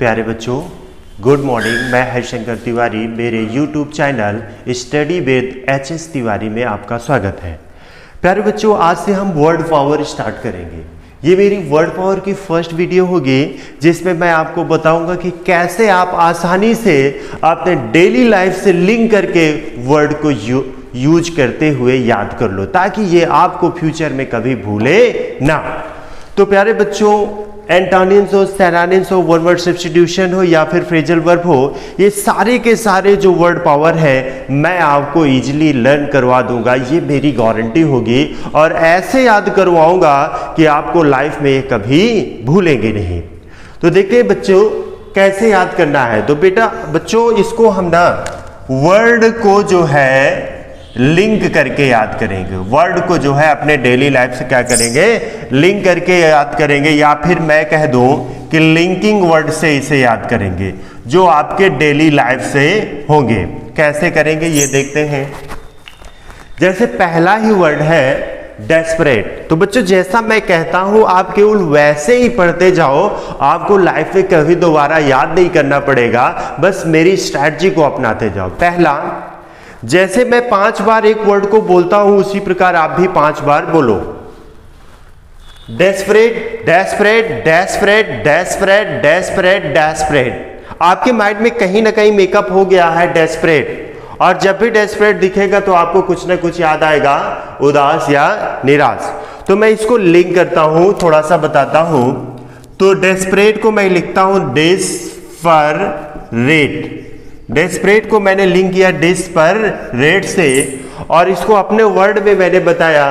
प्यारे बच्चों, good morning. मैं हरिशंकर तिवारी, मेरे YouTube channel study with HS Tiwari में आपका स्वागत है। प्यारे बच्चों, आज से हम वर्ड पावर स्टार्ट करेंगे। ये मेरी वर्ड पावर की फर्स्ट वीडियो होगी जिसमें मैं आपको बताऊंगा कि कैसे आप आसानी से अपने डेली लाइफ से लिंक करके वर्ड को यूज करते हुए याद कर लो, ताकि ये आपको फ्यूचर में कभी भूले ना। तो प्यारे बच्चों, एंटोनिम्स हो, सिनोनिम्स हो, वन वर्ड सब्स्टिट्यूशन हो या फिर फ्रेजल वर्ब हो, ये सारे के सारे जो वर्ड पावर है मैं आपको इजीली लर्न करवा दूंगा। ये मेरी गारंटी होगी और ऐसे याद करवाऊंगा कि आपको लाइफ में ये कभी भूलेंगे नहीं। तो देखिए बच्चों, कैसे याद करना है। तो बेटा बच्चों, इसको हम ना वर्ड को जो है लिंक करके याद करेंगे। वर्ड को जो है अपने डेली लाइफ से क्या करेंगे, लिंक करके याद करेंगे, या फिर मैं कह दूं कि लिंकिंग वर्ड से इसे याद करेंगे जो आपके डेली लाइफ से होंगे। कैसे करेंगे ये देखते हैं। जैसे पहला ही वर्ड है डेस्परेट। तो बच्चों, जैसा मैं कहता हूं आप केवल वैसे ही पढ़ते जाओ, आपको लाइफ में कभी दोबारा याद नहीं करना पड़ेगा, बस मेरी स्ट्रैटेजी को अपनाते जाओ। पहला, जैसे मैं 5 बार एक वर्ड को बोलता हूं उसी प्रकार आप भी 5 बार बोलो। Desperate, desperate, desperate, desperate, desperate, desperate. आपके माइंड में कहीं ना कहीं मेकअप हो गया है डेस्परेट, और जब भी डेस्परेट दिखेगा तो आपको कुछ ना कुछ याद आएगा, उदास या निराश। तो मैं इसको लिंक करता हूं, थोड़ा सा बताता हूं। तो डेस्परेट को मैं लिखता हूं डेस्परेट। डेस्परेट को मैंने लिंक किया डिस्परेट से, और इसको अपने वर्ड में मैंने बताया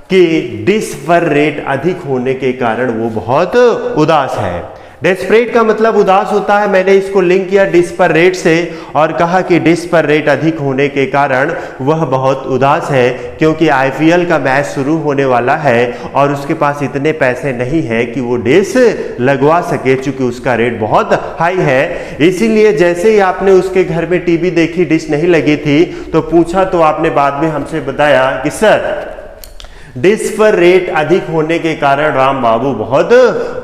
कि डिस्परेट अधिक होने के कारण वो बहुत उदास है। डेस्परेट का मतलब उदास होता है, मैंने इसको लिंक किया डिस्परेट से और कहा कि डिस्परेट अधिक होने के कारण वह बहुत उदास है, क्योंकि IPL का मैच शुरू होने वाला है और उसके पास इतने पैसे नहीं है कि वो डिश लगवा सके, चूंकि उसका रेट बहुत हाई है। इसीलिए जैसे ही आपने उसके घर में टीवी देखी, डिश नहीं लगी थी, तो पूछा तो आपने बाद में हमसे बताया कि सर डिश पर रेट अधिक होने के कारण राम बाबू बहुत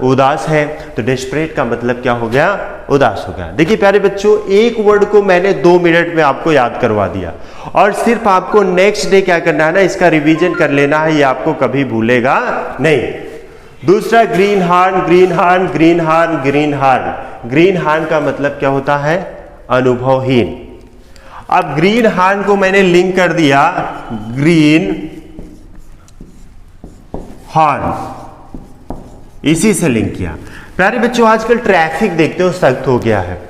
उदास है। तो डेस्परेट का मतलब क्या हो गया, उदास हो गया। देखिए प्यारे बच्चों, एक वर्ड को मैंने 2 मिनट में आपको याद करवा दिया, और सिर्फ आपको नेक्स्ट डे क्या करना है ना, इसका रिवीजन कर लेना है, ये आपको कभी भूलेगा नहीं। दूसरा, green horn, green horn, green horn, green horn. Green horn का मतलब क्या होता है, अनुभवहीन। अब ग्रीन हार्न को मैंने लिंक कर दिया ग्रीन हॉर्न, इसी से लिंक किया। प्यारे बच्चों, आजकल ट्रैफिक देखते हो सख्त हो गया है।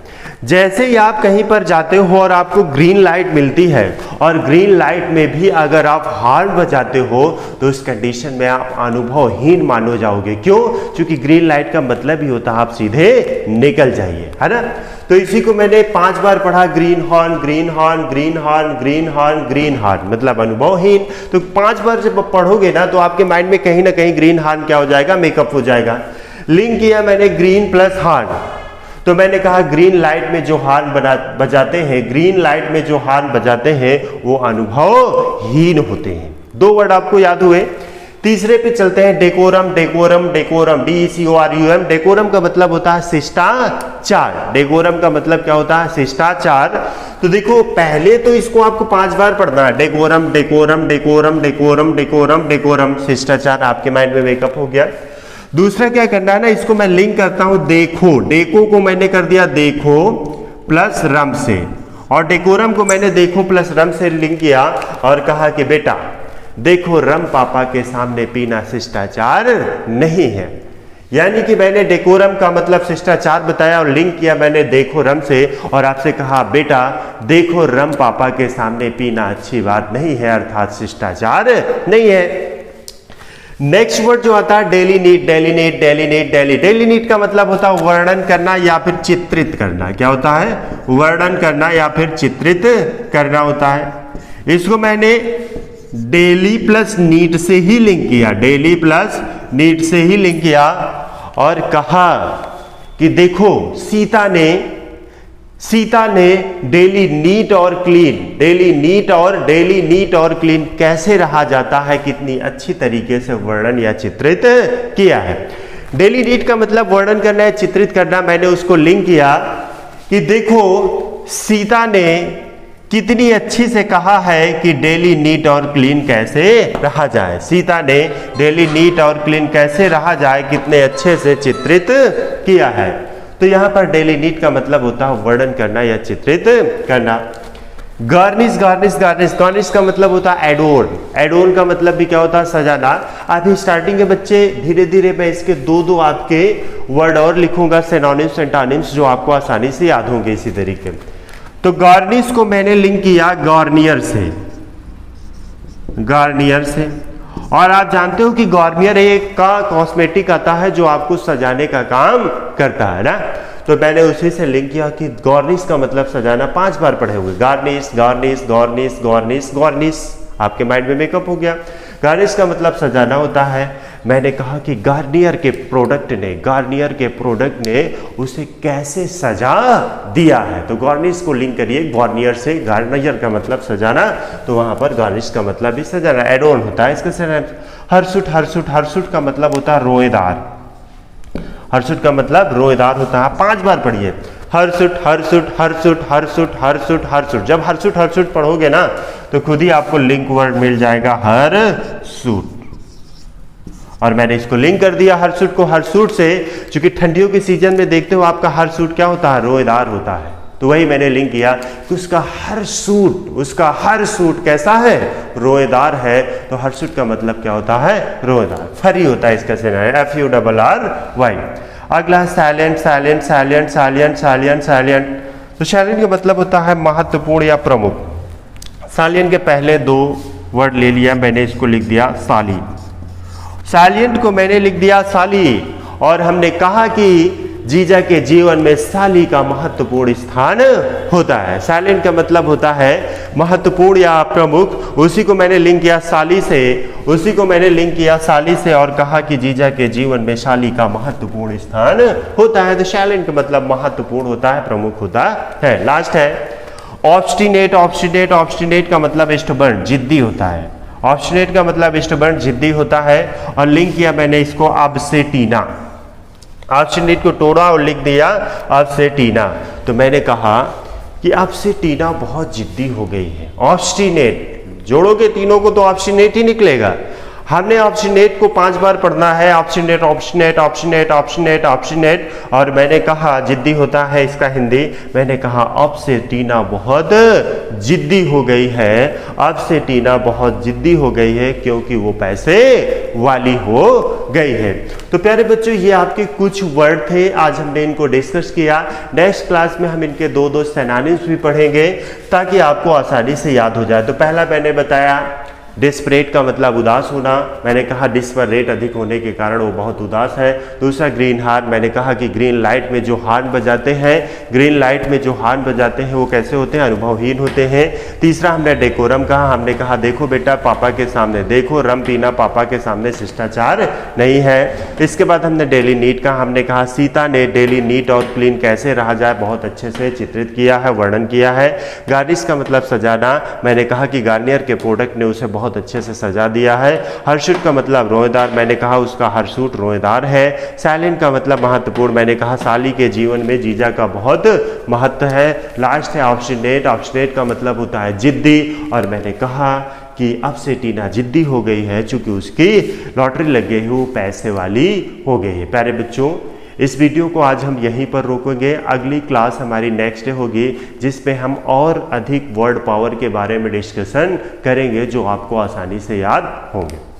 जैसे ही आप कहीं पर जाते हो और आपको ग्रीन लाइट मिलती है, और ग्रीन लाइट में भी अगर आप हॉर्न बजाते हो तो उस कंडीशन में आप अनुभवहीन मानो जाओगे। क्यों? क्योंकि ग्रीन लाइट का मतलब ही होता है आप सीधे निकल जाइए, है ना। तो इसी को मैंने 5 बार पढ़ा, green horn, green horn, green horn, green horn, green horn, मतलब अनुभवहीन। तो 5 बार जब पढ़ोगे ना तो आपके माइंड में कहीं ना कहीं ग्रीन हॉर्न क्या हो जाएगा, मेकअप हो जाएगा। लिंक किया मैंने ग्रीन प्लस हॉर्न, तो मैंने कहा ग्रीन लाइट में जो हॉर्न बजाते हैं, ग्रीन लाइट में जो हॉर्न बजाते हैं वो अनुभवहीन होते हैं। 2 वर्ड आपको याद हुए। तीसरे पे चलते हैं, decorum, decorum, decorum, DECORUM। Decorum का मतलब होता है शिष्टाचार। डेकोरम का मतलब क्या होता है, शिष्टाचार। तो देखो, पहले तो इसको आपको 5 बार पढ़ना है, decorum, decorum, decorum, decorum, decorum, decorum, शिष्टाचार आपके माइंड में मेकअप हो गया। दूसरा क्या करना है ना, इसको मैं लिंक करता हूं देखो। देखो को मैंने कर दिया देखो प्लस रम से, और डेकोरम को मैंने देखो प्लस रम से लिंक किया और कहा कि बेटा देखो, रम पापा के सामने पीना शिष्टाचार नहीं है। यानी कि मैंने डेकोरम का मतलब शिष्टाचार बताया और लिंक किया मैंने देखो रम से, और आपसे कहा बेटा देखो, रम पापा के सामने पीना अच्छी बात नहीं है, अर्थात शिष्टाचार नहीं है। नेक्स्ट वर्ड जो आता है डेलिनेट, डेलिनेट, डेलिनेट, डेलिनेट का मतलब होता है वर्णन करना या फिर चित्रित करना। क्या होता है, वर्णन करना या फिर चित्रित करना होता है। इसको मैंने डेली प्लस नीट से ही लिंक किया, डेली प्लस नीट से ही लिंक किया, और कहा कि देखो सीता ने डेली नीट और क्लीन, डेली नीट और क्लीन कैसे रहा जाता है, कितनी अच्छी तरीके से वर्णन या चित्रित किया है। डेली नीड का मतलब वर्णन करना है, चित्रित करना। मैंने उसको लिंक किया कि देखो सीता ने कितनी अच्छी से कहा है कि डेली नीट और क्लीन कैसे रहा जाए। सीता ने डेली नीट और क्लीन कैसे रहा जाए कितने अच्छे से चित्रित किया है। तो यहाँ पर डेली नीट का मतलब होता है वर्णन करना या चित्रित करना। गार्निश गार्निश गार्निश, गार्निश का मतलब होता है एडोर्न। एडोर्न का मतलब भी क्या होता है? सजाना। अभी स्टार्टिंग के बच्चे धीरे धीरे मैं इसके दो आपके वर्ड और लिखूंगा, सिनोनिम्स एंटोनिम्स, जो आपको आसानी से याद होंगे इसी तरीके। तो गार्निश को मैंने लिंक किया गार्नियर से, गार्नियर से। और आप जानते हो कि गार्नियर एक का कॉस्मेटिक आता है जो आपको सजाने का काम करता है ना। तो मैंने उसी से लिंक किया कि गार्निश का मतलब सजाना। 5 बार पढ़े हुए, garnish garnish garnish garnish garnish, आपके माइंड में मेकअप हो गया। गार्निश का मतलब सजाना होता है। मैंने कहा कि गार्नियर के प्रोडक्ट ने उसे कैसे सजा दिया है। तो गार्निश को लिंक करिए गार्नियर से। गार्नियर का मतलब सजाना, तो वहां पर गार्निश का मतलब भी सजाना, एडोन होता है इसका। हरसुट, हरसुट, हरसुट का मतलब होता है रोएदार। हरसुट का मतलब रोएदार होता है। 5 बार पढ़िए, हरसुट हरसुट हरसुट हरसुट हरसुट हरसुट। जब हरसुट हरसुट पढ़ोगे ना तो खुद ही आपको लिंक वर्ड मिल जाएगा हरसुट। और मैंने इसको लिंक कर दिया हरसुट को हरसुट से, क्योंकि ठंडियों के सीजन में देखते हो आपका हरसुट क्या होता है? रोएदार होता है। तो वही मैंने लिंक किया कि उसका हर सूट कैसा है? रोएदार है। तो हरसुट का मतलब क्या होता है? रोएदार। फरी होता है इसका सिनोनिम, FURRY। अगला silent silent silent silent silent silent. तो साइलेंट का मतलब होता है महत्वपूर्ण या प्रमुख। साइलेंट के पहले 2 वर्ड ले लिया, मैंने इसको लिख दिया साली। साइलेंट को मैंने लिख दिया साली। और हमने कहा कि जीजा के जीवन में साली का महत्वपूर्ण स्थान होता है। साइलेंट का मतलब होता है महत्वपूर्ण या प्रमुख। उसी को मैंने लिंक किया साली से, और कहा कि जीजा के जीवन में साली का महत्वपूर्ण स्थान होता है। तो साइलेंट का मतलब महत्वपूर्ण होता है, प्रमुख होता है। लास्ट है ऑब्स्टिनेट। ऑब्स्टिनेट, ऑब्स्टिनेट का मतलब स्टबर्न, जिद्दी होता है। ऑब्स्टिनेट का मतलब स्टबर्न, जिद्दी होता है। और लिंक किया मैंने इसको अब से टीना। ऑब्स्टिनेट को तोड़ा और लिख दिया अब से टीना। तो मैंने कहा कि अब से टीना बहुत जिद्दी हो गई है। ऑब्स्टिनेट जोड़ोगे तीनों को तो ऑब्स्टिनेट ही निकलेगा। हमने ऑब्स्टिनेट को 5 बार पढ़ना है, obstinate obstinate obstinate obstinate obstinate. और मैंने कहा जिद्दी होता है इसका हिंदी। मैंने कहा अब से टीना बहुत जिद्दी हो गई है। अब से टीना बहुत जिद्दी हो गई है क्योंकि वो पैसे वाली हो गई है। तो प्यारे बच्चों, ये आपके कुछ वर्ड थे, आज हमने इनको डिस्कस किया। नेक्स्ट क्लास में हम इनके 2 सिनोनिम्स भी पढ़ेंगे ताकि आपको आसानी से याद हो जाए। तो पहला मैंने बताया डिस्परेट का मतलब उदास होना। मैंने कहा डिस पर रेट अधिक होने के कारण वो बहुत उदास है। दूसरा ग्रीन हार्न, मैंने कहा कि ग्रीन लाइट में जो हार्न बजाते हैं वो कैसे होते हैं? अनुभवहीन होते हैं। तीसरा हमने डेकोरम कहा। हमने कहा देखो बेटा पापा के सामने देखो, रम पीना पापा के सामने शिष्टाचार नहीं है। इसके बाद हमने डेली नीड का। हमने कहा सीता ने डेली नीट और क्लीन कैसे रहा जाए बहुत अच्छे से चित्रित किया है, वर्णन किया है। गार्निश का मतलब सजाना। मैंने कहा कि गार्नियर के प्रोडक्ट ने उसे बहुत अच्छे से सजा दिया है। हरसुट का मतलब रोएदार। मैंने कहा उसका हरसुट रोएदार है। साइलेंट का मतलब महत्वपूर्ण। मैंने कहा साली के जीवन में जीजा का बहुत महत्व है। लास्ट है ऑब्स्टिनेट। ऑब्स्टिनेट का मतलब होता है जिद्दी। और मैंने कहा कि अब से टीना जिद्दी हो गई है क्योंकि उसकी लॉटरी लग गई है, वो पैसे वाली हो गई है। प्यारे बच्चों, इस वीडियो को आज हम यहीं पर रोकेंगे। अगली क्लास हमारी नेक्स्ट डे होगी जिसमें हम और अधिक वर्ड पावर के बारे में डिस्कशन करेंगे जो आपको आसानी से याद होंगे।